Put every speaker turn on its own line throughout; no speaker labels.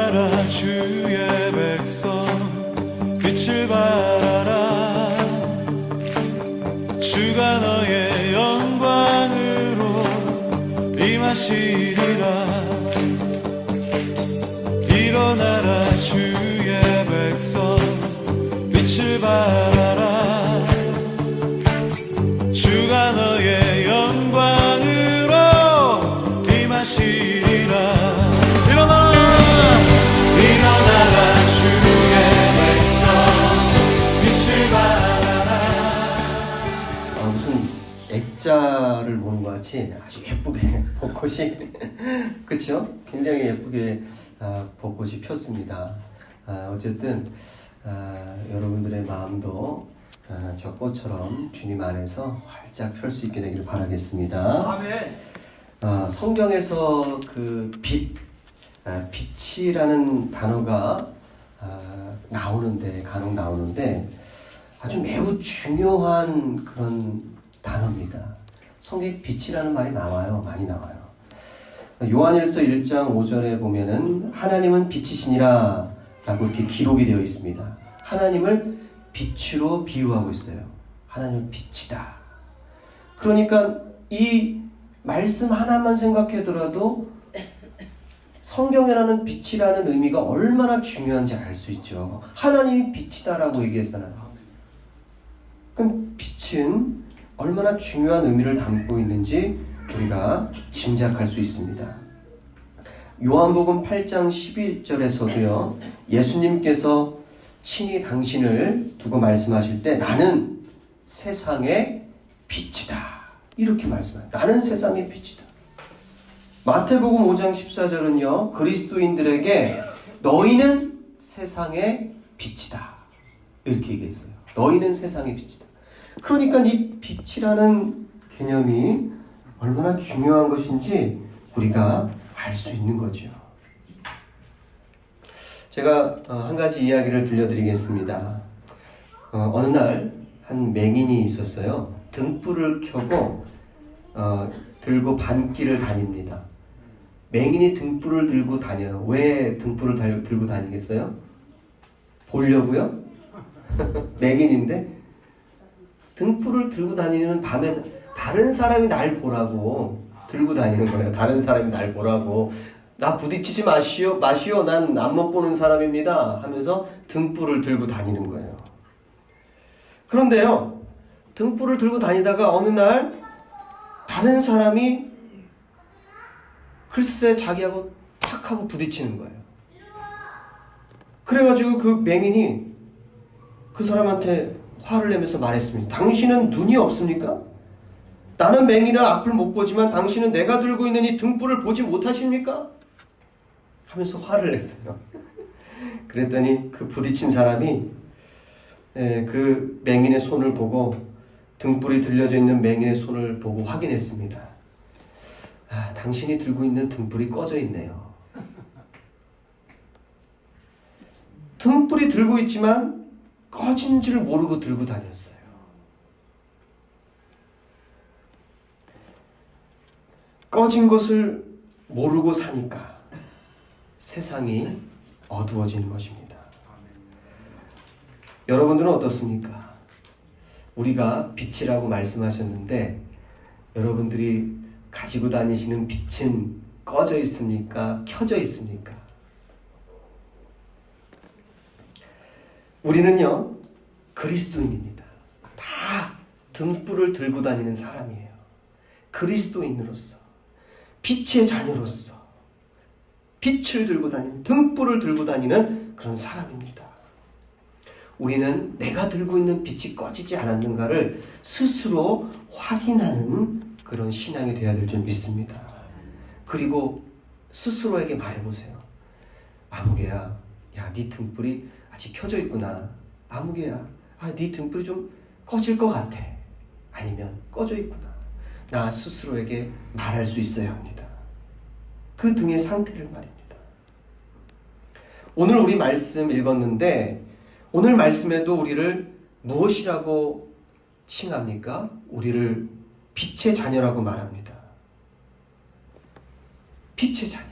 일어나라 주의 백성 빛을 발하라 주가 너의 영광으로 임하시리라 일어나라 주의 백성 빛을 발하라 주가 너의 영광으로 임하시리라 일어나라 주의 백성 빛을 발하라.
무슨 액자를 보는 것 같이 아주 예쁘게 벚꽃이 그쵸? 굉장히 예쁘게 벚꽃이 폈습니다. 어쨌든 여러분들의 마음도 저 꽃처럼 주님 안에서 활짝 펼 수 있게 되기를 바라겠습니다.
아멘.
성경에서 그 빛이라는 단어가 간혹 나오는데 아주 매우 중요한 그런 단어입니다. 성경에 빛이라는 말이 많이 나와요. 요한일서 1장 5절에 보면은 하나님은 빛이시니라 라고 이렇게 기록이 되어 있습니다. 하나님을 빛으로 비유하고 있어요. 하나님은 빛이다. 그러니까 이 말씀 하나만 생각해더라도 성경에라는 빛이라는 의미가 얼마나 중요한지 알 수 있죠. 하나님이 빛이다라고 얘기했잖아요. 그럼 빛은 얼마나 중요한 의미를 담고 있는지 우리가 짐작할 수 있습니다. 요한복음 8장 11절에서도요. 예수님께서 친히 당신을 두고 말씀하실 때 나는 세상의 빛이다. 이렇게 말씀해요. 나는 세상의 빛이다. 마태복음 5장 14절은요. 그리스도인들에게 너희는 세상의 빛이다. 이렇게 얘기했어요. 너희는 세상의 빛이다. 그러니까 이 빛이라는 개념이 얼마나 중요한 것인지 우리가 알 수 있는 거죠. 제가 한 가지 이야기를 들려드리겠습니다. 어느 날 한 맹인이 있었어요. 등불을 켜고 들고 반길을 다닙니다. 맹인이 등불을 들고 다녀요. 왜 등불을 들고 다니겠어요? 보려고요? 맹인인데 등불을 들고 다니는 밤에 다른 사람이 날 보라고 들고 다니는 거예요. 다른 사람이 날 보라고. 나 부딪히지 마시오. 난 안 못 보는 사람입니다. 하면서 등불을 들고 다니는 거예요. 그런데요. 등불을 들고 다니다가 어느 날 다른 사람이 글쎄 자기하고 탁 하고 부딪히는 거예요. 그래가지고 그 맹인이 그 사람한테 화를 내면서 말했습니다. 당신은 눈이 없습니까? 나는 맹인은 앞을 못 보지만 당신은 내가 들고 있는 이 등불을 보지 못하십니까? 하면서 화를 냈어요. 그랬더니 그 부딪힌 사람이 그 맹인의 손을 보고 등불이 들려져 있는 맹인의 손을 보고 확인했습니다. 당신이 들고 있는 등불이 꺼져 있네요. 등불이 들고 있지만 꺼진 줄 모르고 들고 다녔어요. 꺼진 것을 모르고 사니까 세상이 어두워지는 것입니다. 여러분들은 어떻습니까? 우리가 빛이라고 말씀하셨는데 여러분들이 가지고 다니시는 빛은 꺼져 있습니까? 켜져 있습니까? 우리는요, 그리스도인입니다. 다 등불을 들고 다니는 사람이에요. 그리스도인으로서, 빛의 자녀로서, 빛을 들고 다니는, 등불을 들고 다니는 그런 사람입니다. 우리는 내가 들고 있는 빛이 꺼지지 않았는가를 스스로 확인하는 그런 신앙이 되어야 될 줄 믿습니다. 그리고 스스로에게 말해보세요. 아무개야, 야, 네 등불이 아직 켜져 있구나. 아무개야, 네 등불이 좀 꺼질 것 같아. 아니면 꺼져 있구나. 나 스스로에게 말할 수 있어야 합니다. 그 등의 상태를 말입니다. 오늘 우리 말씀 읽었는데 오늘 말씀에도 우리를 무엇이라고 칭합니까? 우리를 빛의 자녀라고 말합니다. 빛의 자녀.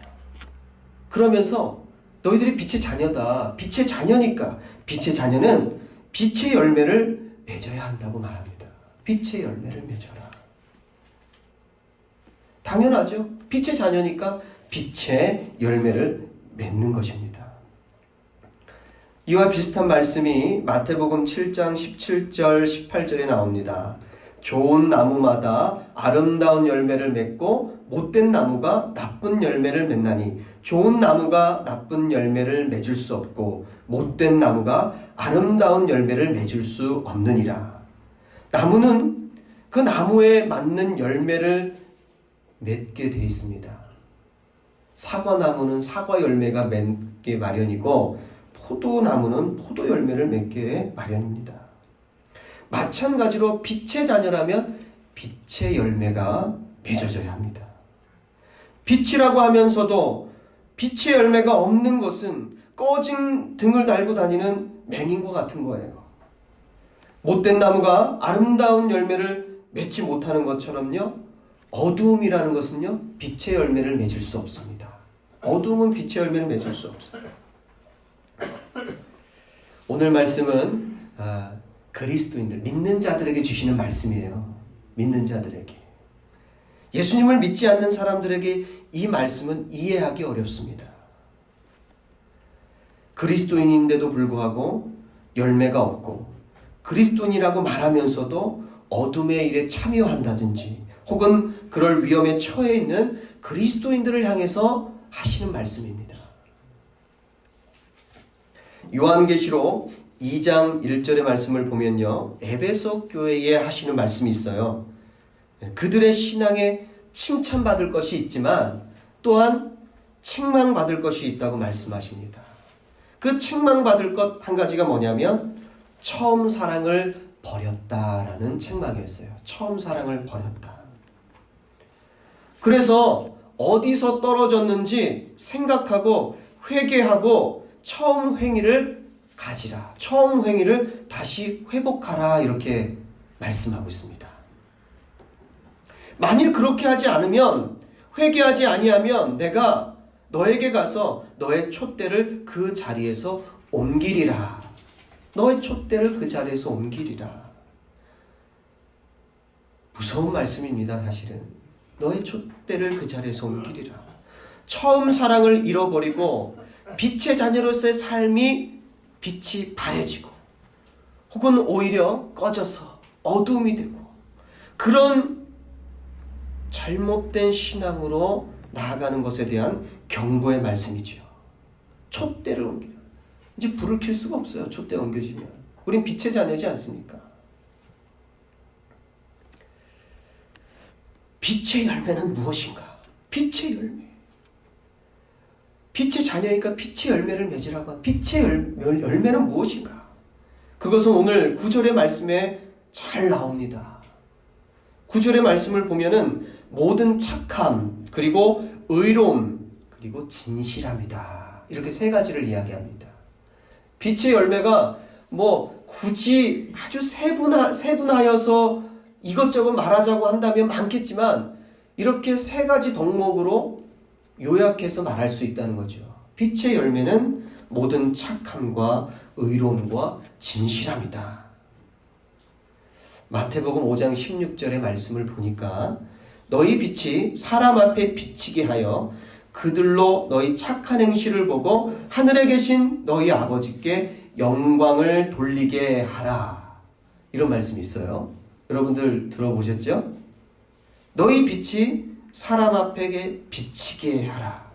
그러면서 너희들이 빛의 자녀다. 빛의 자녀니까 빛의 자녀는 빛의 열매를 맺어야 한다고 말합니다. 빛의 열매를 맺어라. 당연하죠. 빛의 자녀니까 빛의 열매를 맺는 것입니다. 이와 비슷한 말씀이 마태복음 7장 17절 18절에 나옵니다. 좋은 나무마다 아름다운 열매를 맺고 못된 나무가 나쁜 열매를 맺나니 좋은 나무가 나쁜 열매를 맺을 수 없고 못된 나무가 아름다운 열매를 맺을 수 없느니라. 나무는 그 나무에 맞는 열매를 맺게 되어 있습니다. 사과나무는 사과 열매가 맺게 마련이고 포도나무는 포도 열매를 맺게 마련입니다. 마찬가지로 빛의 자녀라면 빛의 열매가 맺어져야 합니다. 빛이라고 하면서도 빛의 열매가 없는 것은 꺼진 등을 달고 다니는 맹인과 같은 거예요. 못된 나무가 아름다운 열매를 맺지 못하는 것처럼요, 어두움이라는 것은요, 빛의 열매를 맺을 수 없습니다. 어두움은 빛의 열매를 맺을 수 없어요. 오늘 말씀은 그리스도인들, 믿는 자들에게 주시는 말씀이에요. 믿는 자들에게. 예수님을 믿지 않는 사람들에게 이 말씀은 이해하기 어렵습니다. 그리스도인인데도 불구하고 열매가 없고 그리스도인이라고 말하면서도 어둠의 일에 참여한다든지 혹은 그럴 위험에 처해 있는 그리스도인들을 향해서 하시는 말씀입니다. 요한계시록 2장 1절의 말씀을 보면요, 에베소 교회에 하시는 말씀이 있어요. 그들의 신앙에 칭찬받을 것이 있지만 또한 책망받을 것이 있다고 말씀하십니다. 그 책망받을 것 한 가지가 뭐냐면 처음 사랑을 버렸다라는 책망이었어요. 처음 사랑을 버렸다. 그래서 어디서 떨어졌는지 생각하고 회개하고 처음 행위를 가지라. 처음 행위를 다시 회복하라. 이렇게 말씀하고 있습니다. 만일 그렇게 하지 않으면, 회개하지 아니하면 내가 너에게 가서 너의 촛대를 그 자리에서 옮기리라. 너의 촛대를 그 자리에서 옮기리라. 무서운 말씀입니다. 사실은 너의 촛대를 그 자리에서 옮기리라. 처음 사랑을 잃어버리고 빛의 자녀로서의 삶이 빛이 바래지고 혹은 오히려 꺼져서 어두움이 되고 그런 잘못된 신앙으로 나아가는 것에 대한 경고의 말씀이지요. 촛대를 옮기라. 이제 불을 켤 수가 없어요. 촛대 옮겨지면. 우린 빛의 자녀지 않습니까? 빛의 열매는 무엇인가? 빛의 열매. 빛의 자녀니까 빛의 열매를 맺으라고 한 빛의 열매는 무엇인가? 그것은 오늘 9절의 말씀에 잘 나옵니다. 9절의 말씀을 보면은 모든 착함, 그리고 의로움, 그리고 진실함이다. 이렇게 세 가지를 이야기합니다. 빛의 열매가 굳이 아주 세분하여서 이것저것 말하자고 한다면 많겠지만 이렇게 세 가지 덕목으로 요약해서 말할 수 있다는 거죠. 빛의 열매는 모든 착함과 의로움과 진실함이다. 마태복음 5장 16절의 말씀을 보니까 너희 빛이 사람 앞에 비치게 하여 그들로 너희 착한 행실을 보고 하늘에 계신 너희 아버지께 영광을 돌리게 하라. 이런 말씀이 있어요. 여러분들 들어보셨죠? 너희 빛이 사람 앞에 비치게 하라.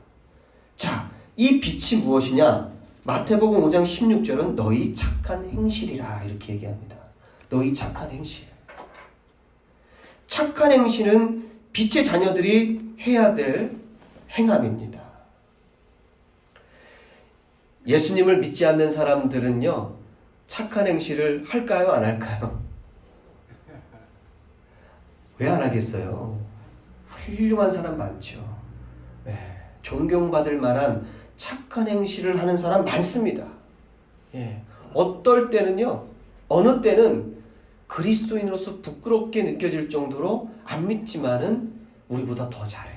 자, 이 빛이 무엇이냐? 마태복음 5장 16절은 너희 착한 행실이라 이렇게 얘기합니다. 너희 착한 행실. 착한 행실은 빛의 자녀들이 해야 될 행함입니다. 예수님을 믿지 않는 사람들은요, 착한 행실을 할까요? 안 할까요? 왜 안 하겠어요? 훌륭한 사람 많죠. 네, 존경받을 만한 착한 행실을 하는 사람 많습니다. 예, 어떨 때는요, 어느 때는 그리스도인으로서 부끄럽게 느껴질 정도로 안 믿지만은 우리보다 더 잘해.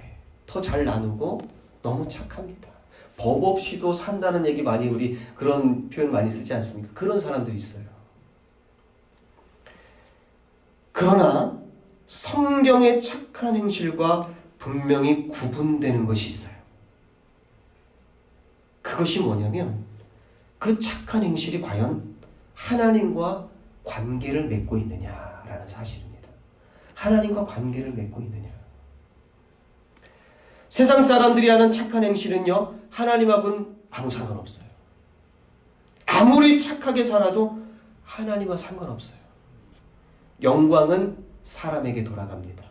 더 잘 나누고 너무 착합니다. 법 없이도 산다는 얘기 많이 우리 그런 표현 많이 쓰지 않습니까? 그런 사람들이 있어요. 그러나 성경의 착한 행실과 분명히 구분되는 것이 있어요. 그것이 뭐냐면 그 착한 행실이 과연 하나님과 관계를 맺고 있느냐라는 사실입니다. 하나님과 관계를 맺고 있느냐. 세상 사람들이 하는 착한 행실은요, 하나님하고는 아무 상관없어요. 아무리 착하게 살아도 하나님과 상관없어요. 영광은 사람에게 돌아갑니다.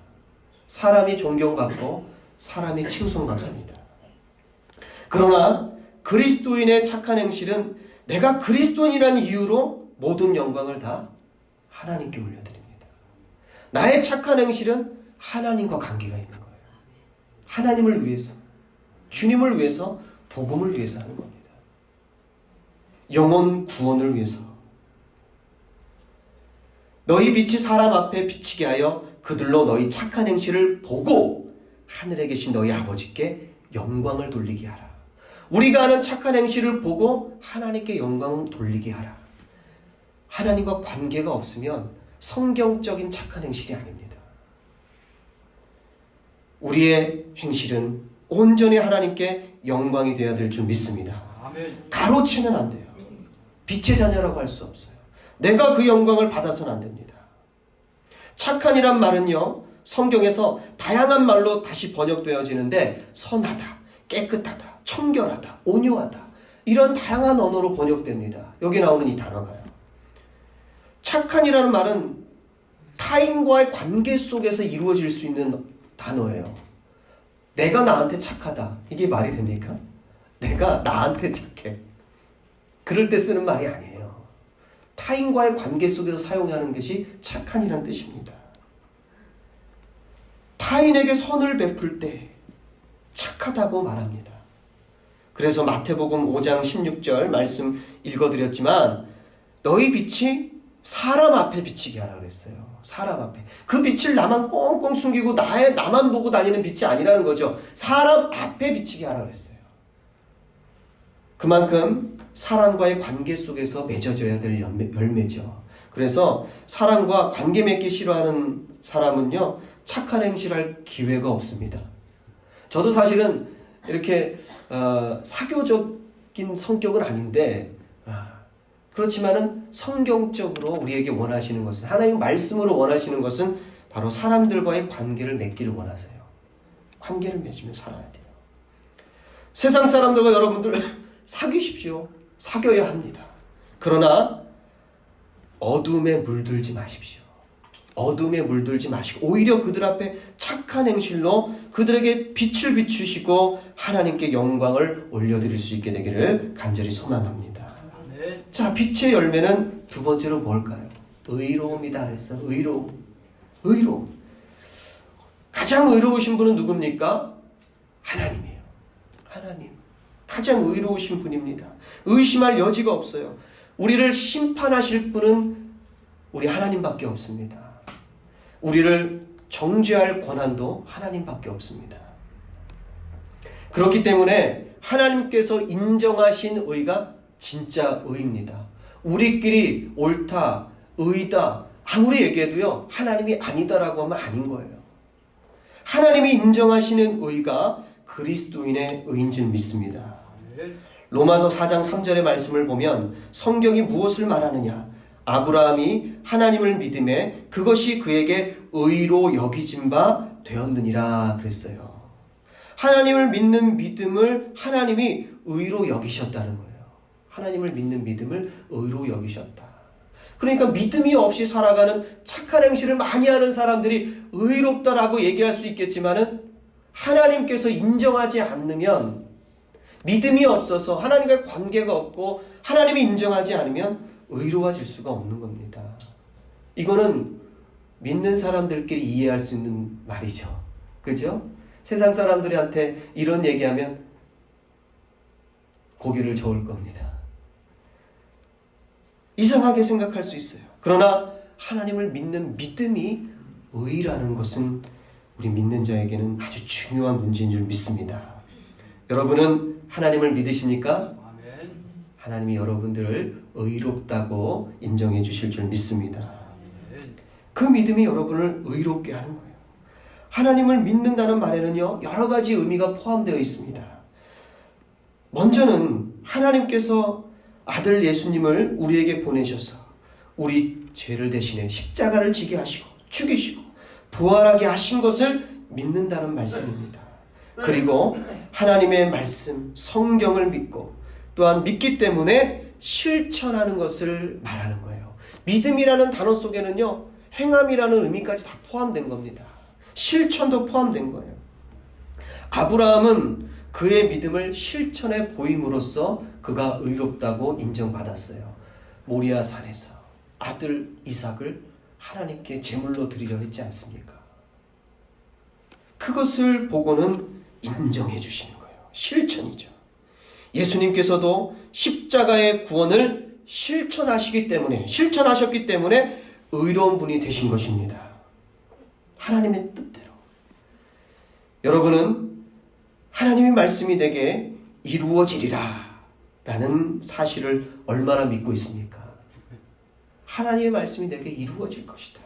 사람이 존경받고 사람이 칭송받습니다. 그러나 그리스도인의 착한 행실은 내가 그리스도인이라는 이유로 모든 영광을 다 하나님께 올려드립니다. 나의 착한 행실은 하나님과 관계가 있는 거예요. 하나님을 위해서, 주님을 위해서, 복음을 위해서 하는 겁니다. 영혼 구원을 위해서. 너희 빛이 사람 앞에 비치게 하여 그들로 너희 착한 행실을 보고 하늘에 계신 너희 아버지께 영광을 돌리게 하라. 우리가 하는 착한 행실을 보고 하나님께 영광을 돌리게 하라. 하나님과 관계가 없으면 성경적인 착한 행실이 아닙니다. 우리의 행실은 온전히 하나님께 영광이 되어야 될 줄 믿습니다.
아멘.
가로채면 안 돼요. 빛의 자녀라고 할 수 없어요. 내가 그 영광을 받아서는 안 됩니다. 착한이란 말은요, 성경에서 다양한 말로 다시 번역되어지는데 선하다, 깨끗하다, 청결하다, 온유하다, 이런 다양한 언어로 번역됩니다. 여기 나오는 이 단어가요. 착한이라는 말은 타인과의 관계 속에서 이루어질 수 있는 단어예요. 내가 나한테 착하다, 이게 말이 됩니까? 내가 나한테 착해, 그럴 때 쓰는 말이 아니에요. 타인과의 관계 속에서 사용하는 것이 착한이란 뜻입니다. 타인에게 선을 베풀 때 착하다고 말합니다. 그래서 마태복음 5장 16절 말씀 읽어드렸지만 너희 빛이 사람 앞에 비치게 하라 그랬어요. 사람 앞에. 그 빛을 나만 꽁꽁 숨기고 나만 보고 다니는 빛이 아니라는 거죠. 사람 앞에 비치게 하라 그랬어요. 그만큼 사람과의 관계 속에서 맺어져야 될 열매죠. 그래서 사람과 관계 맺기 싫어하는 사람은요, 착한 행실할 기회가 없습니다. 저도 사실은 이렇게 사교적인 성격은 아닌데, 그렇지만은 성경적으로 우리에게 원하시는 것은, 하나님 말씀으로 원하시는 것은 바로 사람들과의 관계를 맺기를 원하세요. 관계를 맺으며 살아야 돼요. 세상 사람들과 여러분들 사귀십시오. 사귀어야 합니다. 그러나 어둠에 물들지 마십시오. 어둠에 물들지 마시고 오히려 그들 앞에 착한 행실로 그들에게 빛을 비추시고 하나님께 영광을 올려드릴 수 있게 되기를 간절히 소망합니다.
네.
자, 빛의 열매는 두 번째로 뭘까요? 의로움이다 그랬어요. 의로움. 의로움. 가장 의로우신 분은 누굽니까? 하나님이에요. 하나님. 가장 의로우신 분입니다. 의심할 여지가 없어요. 우리를 심판하실 분은 우리 하나님밖에 없습니다. 우리를 정죄할 권한도 하나님밖에 없습니다. 그렇기 때문에 하나님께서 인정하신 의가 진짜 의입니다. 우리끼리 옳다, 의다 아무리 얘기해도요, 하나님이 아니다라고 하면 아닌 거예요. 하나님이 인정하시는 의가 그리스도인의 의인 줄 믿습니다. 로마서 4장 3절의 말씀을 보면 성경이 무엇을 말하느냐? 아브라함이 하나님을 믿음에 그것이 그에게 의로 여기진 바 되었느니라 그랬어요. 하나님을 믿는 믿음을 하나님이 의로 여기셨다는 거예요. 하나님을 믿는 믿음을 의로 여기셨다. 그러니까 믿음이 없이 살아가는 착한 행실을 많이 하는 사람들이 의롭다라고 얘기할 수 있겠지만은 하나님께서 인정하지 않으면, 믿음이 없어서 하나님과의 관계가 없고 하나님이 인정하지 않으면 의로워질 수가 없는 겁니다. 이거는 믿는 사람들끼리 이해할 수 있는 말이죠. 그죠? 세상 사람들한테 이런 얘기하면 고개를 저을 겁니다. 이상하게 생각할 수 있어요. 그러나 하나님을 믿는 믿음이 의라는 것은 우리 믿는 자에게는 아주 중요한 문제인 줄 믿습니다. 여러분은 하나님을 믿으십니까?
아멘.
하나님이 여러분들을 의롭다고 인정해 주실 줄 믿습니다.
아멘.
그 믿음이 여러분을 의롭게 하는 거예요. 하나님을 믿는다는 말에는요, 여러 가지 의미가 포함되어 있습니다. 먼저는 하나님께서 아들 예수님을 우리에게 보내셔서 우리 죄를 대신해 십자가를 지게 하시고 죽이시고 부활하게 하신 것을 믿는다는 말씀입니다. 그리고 하나님의 말씀, 성경을 믿고 또한 믿기 때문에 실천하는 것을 말하는 거예요. 믿음이라는 단어 속에는요, 행함이라는 의미까지 다 포함된 겁니다. 실천도 포함된 거예요. 아브라함은 그의 믿음을 실천해 보임으로써 그가 의롭다고 인정받았어요. 모리아 산에서 아들 이삭을 하나님께 제물로 드리려 했지 않습니까? 그것을 보고는 인정해 주시는 거예요. 실천이죠. 예수님께서도 십자가의 구원을 실천하셨기 때문에 의로운 분이 되신 것입니다. 하나님의 뜻대로. 여러분은 하나님의 말씀이 내게 이루어지리라 라는 사실을 얼마나 믿고 있습니까? 하나님의 말씀이 내게 이루어질 것이다.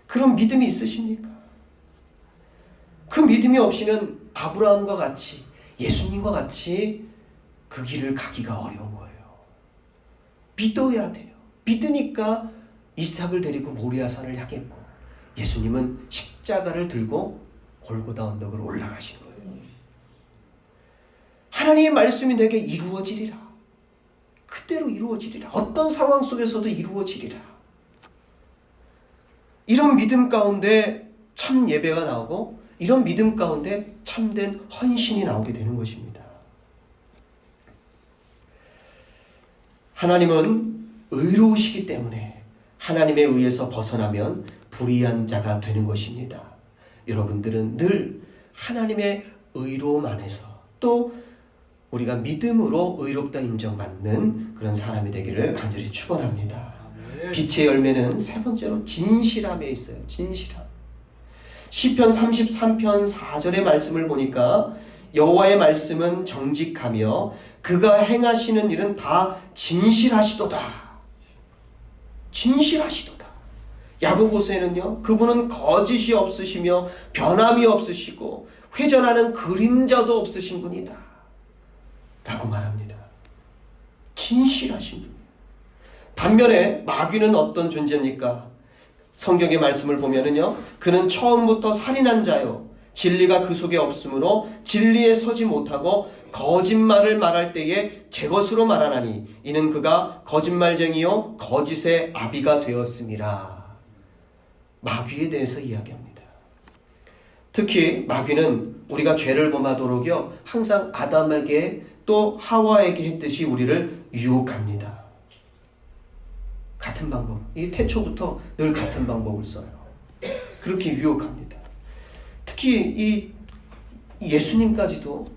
그런 믿음이 있으십니까? 그 믿음이 없이는 아브라함과 같이, 예수님과 같이 그 길을 가기가 어려운 거예요. 믿어야 돼요. 믿으니까 이삭을 데리고 모리아산을 향했고, 예수님은 십자가를 들고 골고다 언덕을 올라가신 거예요. 하나님의 말씀이 내게 이루어지리라. 그대로 이루어지리라. 어떤 상황 속에서도 이루어지리라. 이런 믿음 가운데 참 예배가 나오고, 이런 믿음 가운데 참된 헌신이 나오게 되는 것입니다. 하나님은 의로우시기 때문에 하나님에 의해서 벗어나면 불의한 자가 되는 것입니다. 여러분들은 늘 하나님의 의로움 안에서 또 우리가 믿음으로 의롭다 인정받는 그런 사람이 되기를 간절히 축원합니다. 빛의 열매는 세 번째로 진실함에 있어요. 진실함. 시편 33편 4절의 말씀을 보니까 여호와의 말씀은 정직하며 그가 행하시는 일은 다 진실하시도다. 진실하시도다. 야고보서에는요, 그분은 거짓이 없으시며 변함이 없으시고 회전하는 그림자도 없으신 분이다 라고 말합니다. 진실하신 분이에요. 반면에 마귀는 어떤 존재입니까? 성경의 말씀을 보면은요, 그는 처음부터 살인한 자요, 진리가 그 속에 없으므로 진리에 서지 못하고 거짓말을 말할 때에 제 것으로 말하나니 이는 그가 거짓말쟁이요 거짓의 아비가 되었음이라. 마귀에 대해서 이야기합니다. 특히 마귀는 우리가 죄를 범하도록요, 항상 아담에게 또 하와에게 했듯이 우리를 유혹합니다. 같은 방법, 이 태초부터 늘 같은 방법을 써요. 그렇게 유혹합니다. 특히 이 예수님까지도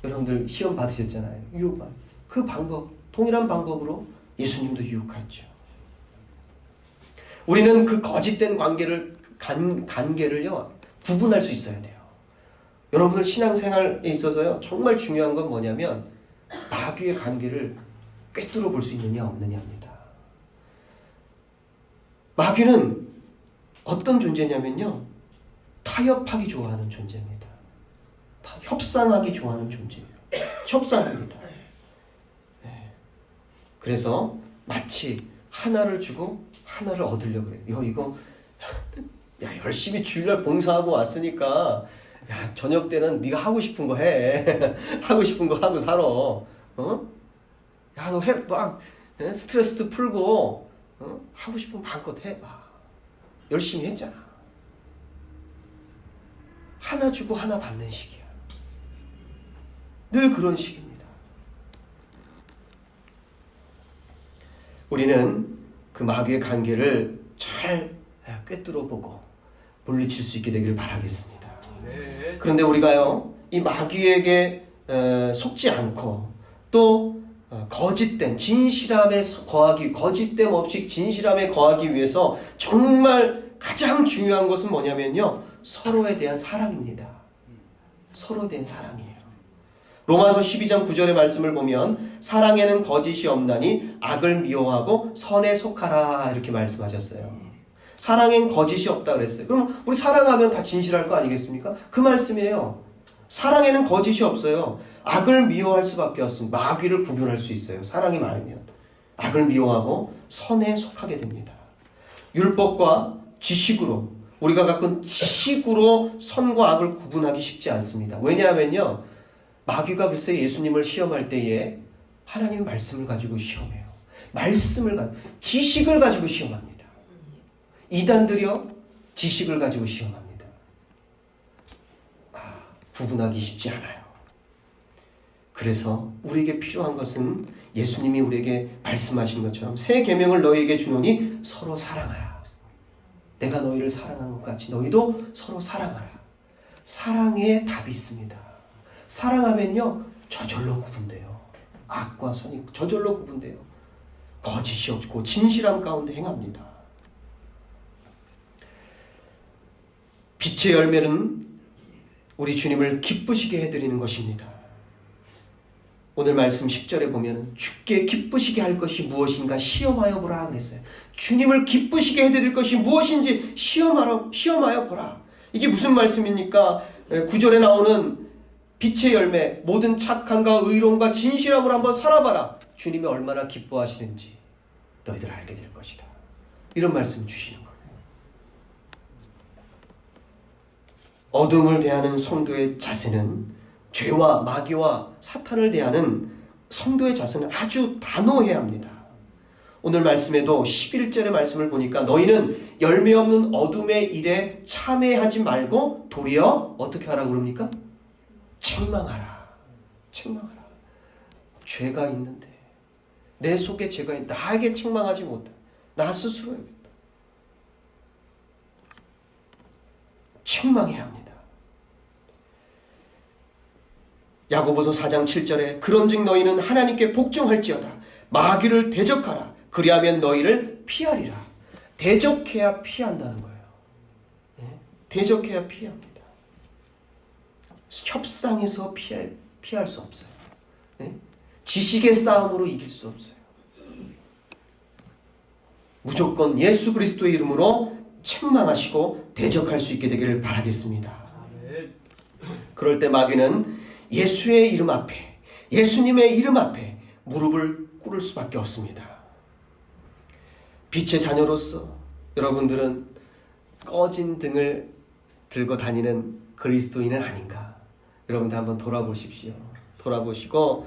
여러분들 시험 받으셨잖아요. 유혹받. 그 방법, 동일한 방법으로 예수님도 유혹했죠. 우리는 그 거짓된 관계를요, 구분할 수 있어야 돼요. 여러분들 신앙생활에 있어서요, 정말 중요한 건 뭐냐면 마귀의 관계를 꿰뚫어 볼 수 있느냐 없느냐입니다. 마귀는 어떤 존재냐면요, 타협하기 좋아하는 존재입니다. 협상하기 좋아하는 존재예요. 협상합니다. 네. 그래서 마치 하나를 주고 하나를 얻으려고 그래요. 이거 야, 열심히 주일날 봉사하고 왔으니까 야, 저녁 때는 네가 하고 싶은 거 해. 하고 싶은 거 하고 살아. 야, 너 막 스트레스도 풀고 하고 싶은 마음껏 해봐. 열심히 했잖아. 하나 주고 하나 받는 식이야. 늘 그런 식입니다. 우리는 그 마귀의 관계를 잘 꿰뚫어 보고 물리칠 수 있게 되길 바라겠습니다. 그런데 우리가요, 이 마귀에게 속지 않고 또 거짓된 진실함에 거하기, 거짓됨 없이 진실함에 거하기 위해서 정말 가장 중요한 것은 뭐냐면요, 서로에 대한 사랑입니다. 서로에 대한 사랑이에요. 로마서 12장 9절의 말씀을 보면 사랑에는 거짓이 없나니 악을 미워하고 선에 속하라 이렇게 말씀하셨어요. 사랑엔 거짓이 없다 그랬어요. 그럼 우리 사랑하면 다 진실할 거 아니겠습니까? 그 말씀이에요. 사랑에는 거짓이 없어요. 악을 미워할 수밖에 없습니다. 마귀를 구별할 수 있어요. 사랑이 많으면. 악을 미워하고 선에 속하게 됩니다. 율법과 지식으로, 우리가 갖고 지식으로 선과 악을 구분하기 쉽지 않습니다. 왜냐하면요, 마귀가 글쎄 예수님을 시험할 때에 하나님의 말씀을 가지고 시험해요. 지식을 가지고 시험합니다. 이단들이요, 지식을 가지고 시험합니다. 구분하기 쉽지 않아요. 그래서 우리에게 필요한 것은 예수님이 우리에게 말씀하신 것처럼 새 계명을 너희에게 주노니 서로 사랑하라. 내가 너희를 사랑한 것 같이 너희도 서로 사랑하라. 사랑에 답이 있습니다. 사랑하면요, 저절로 구분돼요. 악과 선이 저절로 구분돼요. 거짓이 없고 진실함 가운데 행합니다. 빛의 열매는 우리 주님을 기쁘시게 해드리는 것입니다. 오늘 말씀 10절에 보면 주께 기쁘시게 할 것이 무엇인가 시험하여 보라 그랬어요. 주님을 기쁘시게 해드릴 것이 무엇인지 시험하여 보라. 이게 무슨 말씀입니까? 9절에 나오는 빛의 열매, 모든 착함과 의로움과 진실함으로 한번 살아봐라. 주님이 얼마나 기뻐하시는지 너희들 알게 될 것이다. 이런 말씀 주시는 거예요. 어둠을 대하는 성도의 자세는, 죄와 마귀와 사탄을 대하는 성도의 자세는 아주 단호해야 합니다. 오늘 말씀에도 11절의 말씀을 보니까 너희는 열매 없는 어둠의 일에 참회하지 말고 도리어 어떻게 하라고 그럽니까? 책망하라. 책망하라. 죄가 있는데, 내 속에 죄가 있는데 나에게 책망하지 못해. 나 스스로 해야겠다. 책망해야 합니다. 야고보서 4장 7절에 그런즉 너희는 하나님께 복종할지어다. 마귀를 대적하라. 그리하면 너희를 피하리라. 대적해야 피한다는 거예요. 대적해야 피합니다. 협상에서 피할 수 없어요. 지식의 싸움으로 이길 수 없어요. 무조건 예수 그리스도의 이름으로 책망하시고 대적할 수 있게 되기를 바라겠습니다. 그럴 때 마귀는 예수의 이름 앞에, 예수님의 이름 앞에 무릎을 꿇을 수밖에 없습니다. 빛의 자녀로서 여러분들은 꺼진 등을 들고 다니는 그리스도인은 아닌가? 여러분들 한번 돌아보십시오. 돌아보시고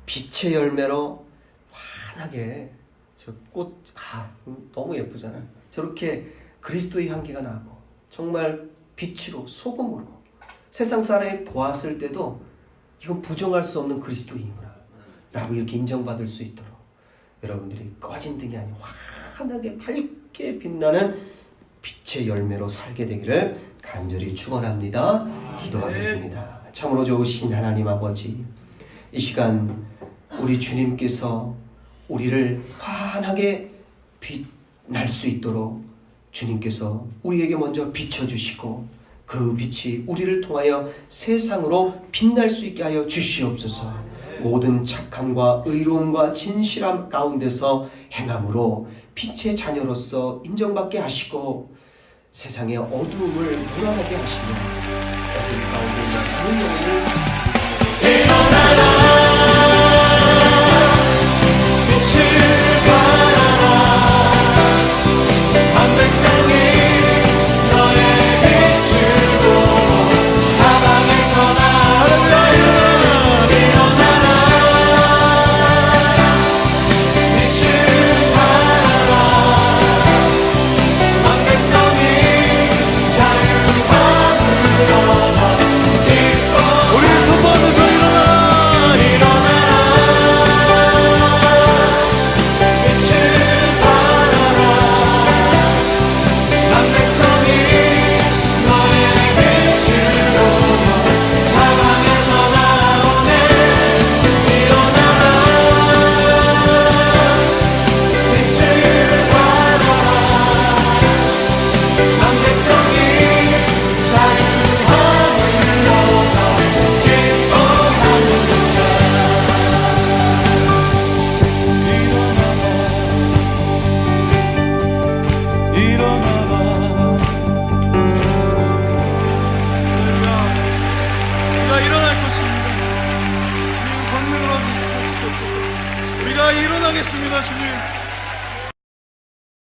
빛의 열매로 환하게 저 꽃, 너무 예쁘잖아요. 저렇게 그리스도의 향기가 나고 정말 빛으로, 소금으로 세상 사람이 보았을 때도 이건 부정할 수 없는 그리스도인이구나 라고 이렇게 인정받을 수 있도록 여러분들이 꺼진 등이 아닌 환하게 밝게 빛나는 빛의 열매로 살게 되기를 간절히 축원합니다. 기도하겠습니다. 참으로 좋으신 하나님 아버지, 이 시간 우리 주님께서 우리를 환하게 빛날 수 있도록 주님께서 우리에게 먼저 비춰주시고 그 빛이 우리를 통하여 세상으로 빛날 수 있게 하여 주시옵소서. 모든 착함과 의로움과 진실함 가운데서 행함으로 빛의 자녀로서 인정받게 하시고 세상의 어두움을 물어나게 하시며 어둠 가운데 있는 그 영혼을
우리 우리가 일어나겠습니다, 주님.